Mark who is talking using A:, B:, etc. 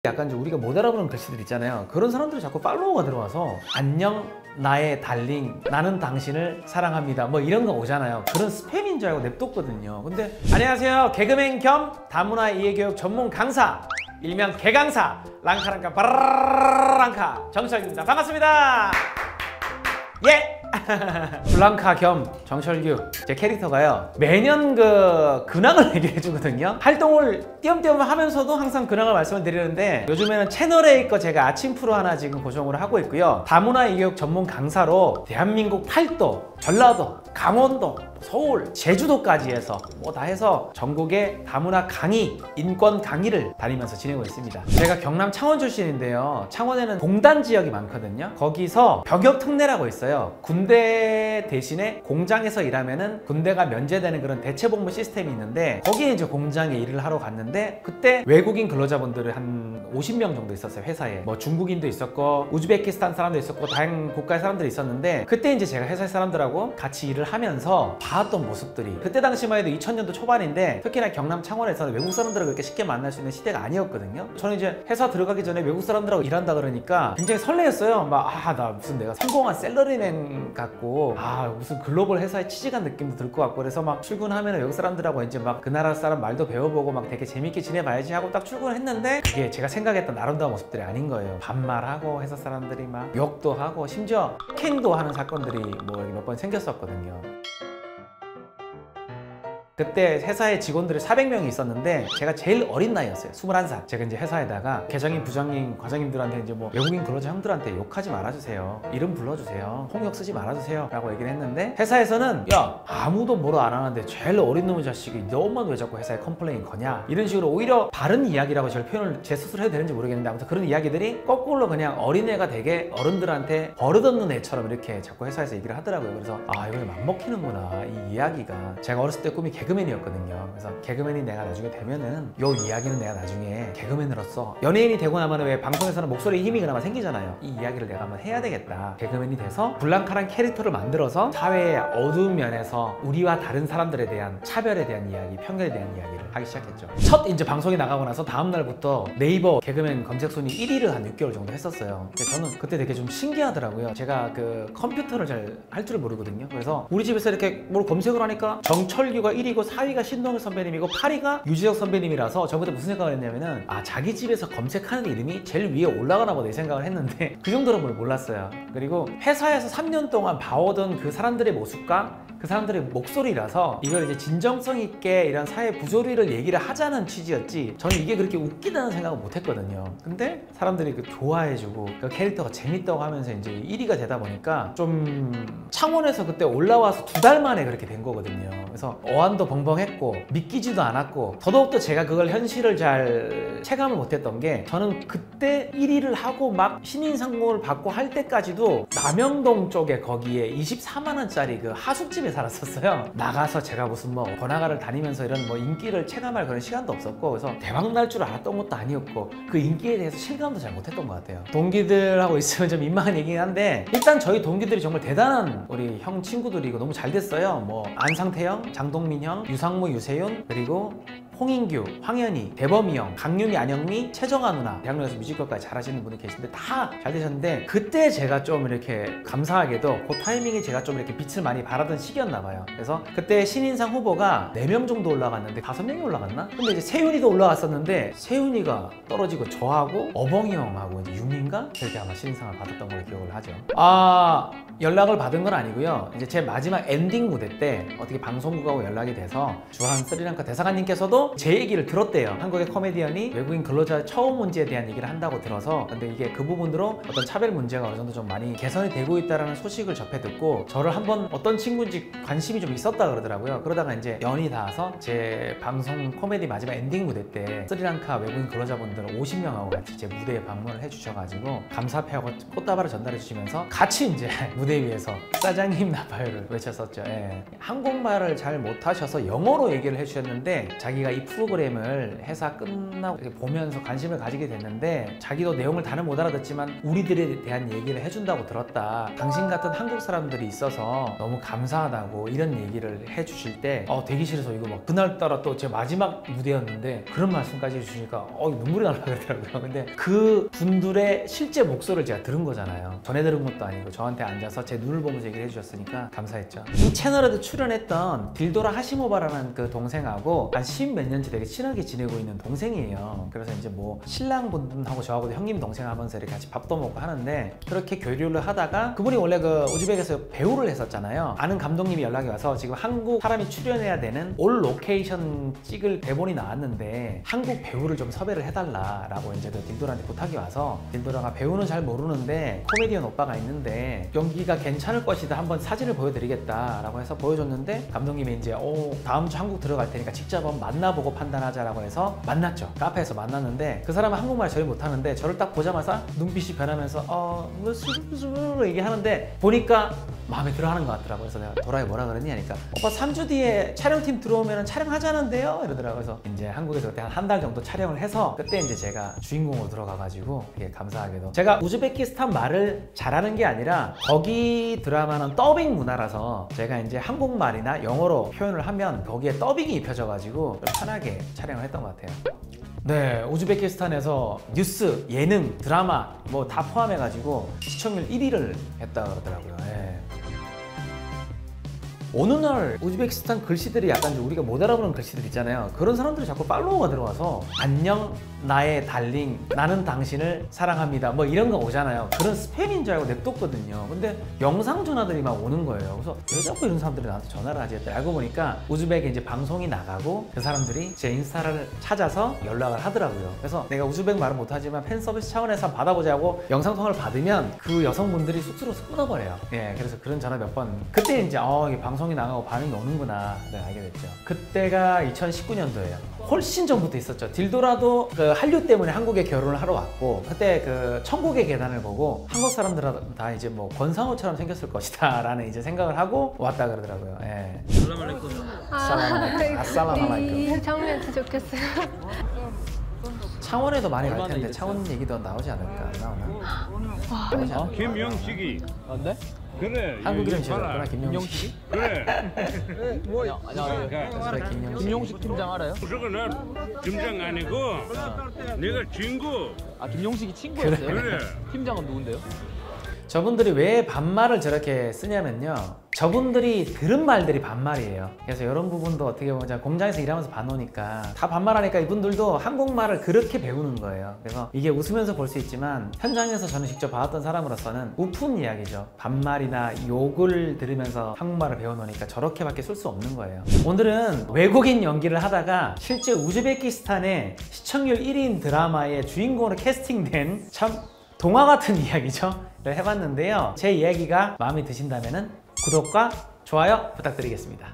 A: 약간 좀 우리가 못 알아보는 글씨들 있잖아요. 그런 사람들이 자꾸 팔로워가 들어와서 안녕 나의 달링 나는 당신을 사랑합니다 뭐 이런 거 오잖아요. 그런 스팸인 줄 알고 냅뒀거든요. 근데 안녕하세요, 개그맨 겸 다문화 이해교육 전문 강사 일명 개강사 랑카랑카 바랑카 정철규입니다. 반갑습니다. 예! 블랑카 겸 정철규 제 캐릭터가요 매년 근황을 얘기해 주거든요. 활동을 띄엄띄엄 하면서도 항상 근황을 말씀을 드리는데 요즘에는 채널A 거 제가 아침 프로 하나 지금 고정을 하고 있고요. 다문화 이교육 전문 강사로 대한민국 8도, 전라도, 강원도, 서울, 제주도까지 해서 뭐 다 해서 전국의 다문화 강의, 인권 강의를 다니면서 지내고 있습니다. 제가 경남 창원 출신인데요. 창원에는 공단 지역이 많거든요. 거기서 병역특례라고 있어요. 군대 대신에 공장에서 일하면은 군대가 면제되는 그런 대체복무 시스템이 있는데 거기에 이제 공장에 일을 하러 갔는데 그때 외국인 근로자분들이 한 50명 정도 있었어요. 회사에 뭐 중국인도 있었고 우즈베키스탄 사람도 있었고 다양한 국가의 사람들이 있었는데 그때 이제 제가 회사 사람들하고 같이 일을 하면서 봤던 모습들이 그때 당시만 해도 2000년도 초반인데 특히나 경남 창원에서는 외국 사람들을 그렇게 쉽게 만날 수 있는 시대가 아니었거든요. 저는 이제 회사 들어가기 전에 외국 사람들하고 일한다 그러니까 굉장히 설레었어요. 막 나 무슨 내가 성공한 샐러리맨 같고 무슨 글로벌 회사에 취직한 느낌도 들 것 같고 그래서 막 출근하면 외국 사람들하고 이제 막 그 나라 사람 말도 배워보고 막 되게 재밌게 지내봐야지 하고 딱 출근을 했는데 그게 제가 생각했던 아름다운 모습들이 아닌 거예요. 반말하고 회사 사람들이 막 욕도 하고 심지어 캔도 하는 사건들이 뭐 몇 번 생겼었거든요. 그때 회사에 직원들이 400명이 있었는데 제가 제일 어린 나이였어요. 21살. 제가 이제 회사에다가 계장님, 부장님, 과장님들한테 이제 뭐 외국인 근로자 형들한테 욕하지 말아주세요. 이름 불러주세요. 홍역 쓰지 말아주세요. 라고 얘기를 했는데 회사에서는 야 아무도 뭐라 안 하는데 제일 어린 놈의 자식이 너만 왜 자꾸 회사에 컴플레인 거냐 이런 식으로 오히려 바른 이야기라고 저를 표현을 제 스스로 해도 되는지 모르겠는데 아무튼 그런 이야기들이 거꾸로 그냥 어린애가 되게 어른들한테 버릇없는 애처럼 이렇게 자꾸 회사에서 얘기를 하더라고요. 그래서 이걸 맘먹히는구나 이 이야기가. 제가 어렸을 때 꿈이 개그맨이었거든요. 그래서 개그맨이 내가 나중에 되면은 요 이야기는 내가 나중에 개그맨으로서 연예인이 되고 나면 왜 방송에서는 목소리에 힘이 그나마 생기잖아요. 이 이야기를 내가 한번 해야 되겠다. 개그맨이 돼서 블랑카란 캐릭터를 만들어서 사회의 어두운 면에서 우리와 다른 사람들에 대한 차별에 대한 이야기, 편견에 대한 이야기를 하기 시작했죠. 첫 이제 방송이 나가고 나서 다음 날부터 네이버 개그맨 검색 순위 1위를 한 6개월 정도 했었어요. 근데 저는 그때 되게 좀 신기하더라고요. 제가 그 컴퓨터를 잘 할 줄 모르거든요. 그래서 우리 집에서 이렇게 뭘 검색을 하니까 정철규가 1위고 4위가 신동엽 선배님이고 8위가 유재석 선배님이라서 저부터 무슨 생각을 했냐면은 자기 집에서 검색하는 이름이 제일 위에 올라가나 보다 이 생각을 했는데 그 정도로 뭘 몰랐어요. 그리고 회사에서 3년 동안 봐오던 그 사람들의 모습과 그 사람들의 목소리라서 이걸 이제 진정성 있게 이런 사회 부조리를 얘기를 하자는 취지였지 저는 이게 그렇게 웃기다는 생각을 못 했거든요. 근데 사람들이 그 좋아해주고 그 캐릭터가 재밌다고 하면서 이제 1위가 되다 보니까 좀 창원에서 그때 올라와서 2달 만에 그렇게 된 거거든요. 그래서 어안도 벙벙했고 믿기지도 않았고 더더욱더 제가 그걸 현실을 잘 체감을 못했던 게 저는 그때 1위를 하고 막 신인상공을 받고 할 때까지도 남영동 쪽에 거기에 24만 원짜리 그 하숙집에 살았었어요. 나가서 제가 무슨 뭐 번화가를 다니면서 이런 뭐 인기를 체감할 그런 시간도 없었고 그래서 대박 날 줄 알았던 것도 아니었고 그 인기에 대해서 실감도 잘 못했던 것 같아요. 동기들하고 있으면 좀 민망한 얘기긴 한데 일단 저희 동기들이 정말 대단한 우리 형 친구들이고 너무 잘 됐어요. 뭐 안상태형, 장동민 형, 유상무, 유세윤 그리고 홍인규, 황현희, 대범이 형, 강유미, 안영미, 최정아 누나 대학로에서 뮤지컬까지 잘하시는 분이 계신데 다 잘 되셨는데 그때 제가 좀 이렇게 감사하게도 그 타이밍에 제가 좀 이렇게 빛을 많이 발하던 시기였나 봐요. 그래서 그때 신인상 후보가 4명 정도 올라갔는데 5명이 올라갔나? 근데 이제 세윤이도 올라갔었는데 세윤이가 떨어지고 저하고 어벙이 형하고 이제 유민가? 이렇게 아마 신인상을 받았던 걸로 기억을 하죠. 연락을 받은 건 아니고요. 이제 제 마지막 엔딩 무대 때 어떻게 방송국하고 연락이 돼서 주한 스리랑카 대사관님께서도 제 얘기를 들었대요. 한국의 코미디언이 외국인 근로자 처우 문제에 대한 얘기를 한다고 들어서 근데 이게 그 부분으로 어떤 차별 문제가 어느 정도 좀 많이 개선이 되고 있다는 소식을 접해 듣고 저를 한번 어떤 친구인지 관심이 좀 있었다 그러더라고요. 그러다가 이제 연이 닿아서 제 방송 코미디 마지막 엔딩 무대 때 스리랑카 외국인 근로자분들 50명하고 같이 제 무대에 방문을 해주셔가지고 감사패하고 꽃다발을 전달해 주시면서 같이 이제 무대 위에서 사장님 나빠요를 외쳤었죠. 예. 한국말을 잘 못하셔서 영어로 얘기를 해주셨는데 자기가 이 이 프로그램을 회사 끝나고 이렇게 보면서 관심을 가지게 됐는데 자기도 내용을 다는 못 알아듣지만 우리들에 대한 얘기를 해준다고 들었다. 당신 같은 한국 사람들이 있어서 너무 감사하다고 이런 얘기를 해주실 때 대기실에서 이거 막 그날따라 또 제 마지막 무대였는데 그런 말씀까지 해주시니까 눈물이 날라 그러더라고요. 근데 그 분들의 실제 목소리를 제가 들은 거잖아요. 전에 들은 것도 아니고 저한테 앉아서 제 눈을 보면서 얘기를 해주셨으니까 감사했죠. 이 채널에도 출연했던 딜도라 하시모바라는 그 동생하고 한 10몇 년째 되게 친하게 지내고 있는 동생이에요. 그래서 이제 뭐 신랑분하고 저하고도 형님 동생 하면서 이렇게 같이 밥도 먹고 하는데 그렇게 교류를 하다가 그분이 원래 그 우즈벡에서 배우를 했었잖아요. 아는 감독님이 연락이 와서 지금 한국 사람이 출연해야 되는 올 로케이션 찍을 대본이 나왔는데 한국 배우를 좀 섭외를 해달라라고 이제 그 딜도라한테 부탁이 와서 딜도라가 배우는 잘 모르는데 코미디언 오빠가 있는데 연기가 괜찮을 것이다 한번 사진을 보여드리겠다라고 해서 보여줬는데 감독님이 이제 다음 주 한국 들어갈 테니까 직접 한번 만나보고 판단하자라고 해서 만났죠. 카페에서 만났는데 그 사람은 한국말 전혀 못하는데 저를 딱 보자마자 눈빛이 변하면서 뭐 얘기하는데 보니까 마음에 들어하는 것 같더라고요. 그래서 내가 도라에 뭐라 그러니 하니까 오빠 3주 뒤에 촬영팀 들어오면 촬영하자는데요? 이러더라고요. 그래서 이제 한국에서 그때 한 달 정도 촬영을 해서 그때 이제 제가 주인공으로 들어가가지고 되게 감사하게도 제가 우즈베키스탄 말을 잘하는 게 아니라 거기 드라마는 더빙 문화라서 제가 이제 한국말이나 영어로 표현을 하면 거기에 더빙이 입혀져가지고 좀 편하게 촬영을 했던 것 같아요. 네, 우즈베키스탄에서 뉴스, 예능, 드라마 뭐 다 포함해가지고 시청률 1위를 했다 그러더라고요. 예. 어느 날 우즈베키스탄 글씨들이 약간 좀 우리가 못 알아보는 글씨들 있잖아요. 그런 사람들이 자꾸 팔로워가 들어와서 안녕 나의 달링 나는 당신을 사랑합니다 뭐 이런 거 오잖아요. 그런 스팸인 줄 알고 냅뒀거든요. 근데 영상 전화들이 막 오는 거예요. 그래서 왜 자꾸 이런 사람들이 나한테 전화를 하지 했더니 알고 보니까 우즈벡에 이제 방송이 나가고 그 사람들이 제 인스타를 찾아서 연락을 하더라고요. 그래서 내가 우즈벡 말은 못하지만 팬 서비스 차원에서 한번 받아보자고 영상 통화를 받으면 그 여성분들이 쑥스러워서 끊어버려요. 예, 그래서 그런 전화 몇 번 그때 이제 이게 방송이 나가고 반응이 오는구나 알게 됐죠. 그때가 2019년도예요. 훨씬 전부터 있었죠. 딜도라도 그 한류 때문에 한국에 결혼을 하러 왔고 그때 그 천국의 계단을 보고 한국 사람들은 다 이제 뭐 권상우처럼 생겼을 것이다 라는 이제 생각을 하고 왔다 그러더라고요. 예. 아살라말레이쿰.
B: 이 장면이 좋겠어요.
A: 창원에도 많이 갈 텐데 창원 얘기도 나오지 않을까? 나오나?
C: 김영식이.
D: 네?
C: 그래.
A: 한국 이름 지었구나. 김영식.
C: 그래.
A: 김영식.
D: 김용식 팀장 알아요?
C: 그거는 김장 아니고 내가 친구.
D: 아, 김용식이 친구였어요?
C: 그래.
D: 팀장은 누군데요?
A: 저분들이 왜 반말을 저렇게 쓰냐면요. 저분들이 들은 말들이 반말이에요. 그래서 이런 부분도 어떻게 보면 제가 공장에서 일하면서 봐놓으니까 다 반말하니까 이분들도 한국말을 그렇게 배우는 거예요. 그래서 이게 웃으면서 볼 수 있지만 현장에서 저는 직접 봐왔던 사람으로서는 우픈 이야기죠. 반말이나 욕을 들으면서 한국말을 배워놓으니까 저렇게밖에 쓸 수 없는 거예요. 오늘은 외국인 연기를 하다가 실제 우즈베키스탄의 시청률 1위인 드라마의 주인공으로 캐스팅된 참 동화 같은 이야기죠. 를 해봤는데요. 제 이야기가 마음에 드신다면 구독과 좋아요 부탁드리겠습니다.